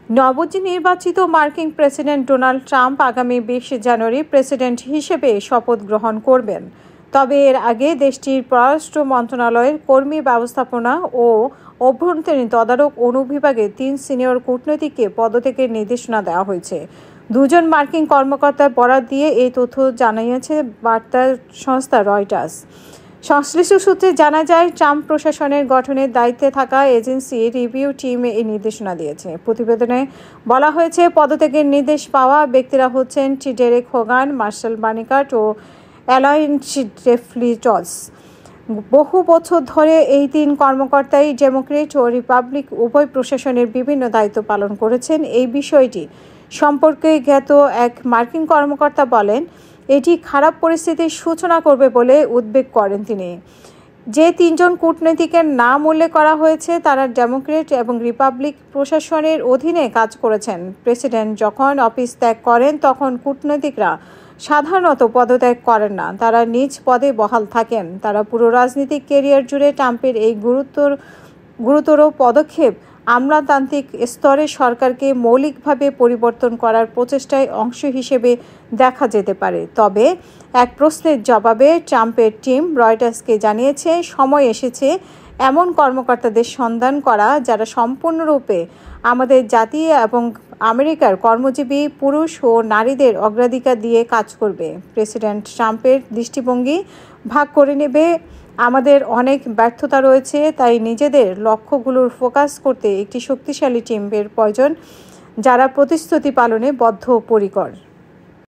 নবনির্বাচিত মার্কিন president Donald Trump আগামী ২০ জানুয়ারি প্রেসিডেন্ট হিসেবে শপথ গ্রহণ করবেন। তবে এর আগে দেশটির পররাষ্ট্র মন্ত্রণালয়ের কর্মী ব্যবস্থাপনা ও অভ্যন্তরীণ তদারক অনুবিভাগে ৩ সিনিয়র কূটনীতিককে পদত্যাগের নির্দেশনা দেওয়া হয়েছে। দুজন মার্কিন কর্মকর্তার বরাত দিয়ে এই তথ্য জানিয়েছে বার্তা সংস্থা রয়টার্স। সংশ্লিষ্ট সূত্রে জানা যায়, ট্রাম্প প্রশাসনের গঠনের দায়িত্বে থাকা এজেন্সি রিভিউ টিম এই নির্দেশনা দিয়েছে। প্রতিবেদনে বলা হয়েছে, পদত্যাগের নির্দেশ পাওয়া ব্যক্তিরা হচ্ছেন ডেরেক হোগান, মার্শাল বার্নিকাট ও অ্যালাইন ডেফলিটস। বহু বছর ধরে এই ৩ কর্মকর্তাই ডেমোক্রেট ও রিপাবলিক উভয় প্রশাসনের বিভিন্ন দায়িত্ব পালন করেছেন। এই বিষয়টি সম্পর্কে জ্ঞাত এক মার্কিন কর্মকর্তা বলেন, এটি খারাপ পরিস্থিতির সূচনা করবে বলে উদ্বেগ করেন তিনি। যে ৩ জন কূটনীতিকের নাম উল্লেখ করা হয়েছে তারা ডেমোক্রেট এবং রিপাবলিক প্রশাসনের অধীনে কাজ করেছেন। প্রেসিডেন্ট যখন অফিস ত্যাগ করেন তখন কূটনীতিকরা সাধারণত পদত্যাগ করেন না, তারা নিজ পদে বহাল থাকেন। তারা পুরো রাজনৈতিক ক্যারিয়ার জুড়ে ট্রাম্পের এই গুরুতর পদক্ষেপ আমলাতান্ত্রিক স্তরে সরকারকে মৌলিকভাবে পরিবর্তন করার প্রচেষ্টায় অংশ হিসেবে দেখা যেতে পারে। তবে এক প্রশ্নের জবাবে ট্রাম্পের টিম রয়টার্সকে জানিয়েছে, সময় এসেছে এমন কর্মকর্তাদের সন্ধান করা যারা সম্পূর্ণরূপে আমাদের জাতি এবং আমেরিকার কর্মজীবী পুরুষ ও নারীদের অগ্রাধিকার দিয়ে কাজ করবে। প্রেসিডেন্ট ট্রাম্পের দৃষ্টিভঙ্গি ভাগ করে নেবে। আমাদের অনেক ব্যর্থতা রয়েছে, তাই নিজেদের লক্ষ্যগুলোর ফোকাস করতে একটি শক্তিশালী টিমের প্রয়োজন যারা প্রতিশ্রুতি পালনে বদ্ধপরিকর।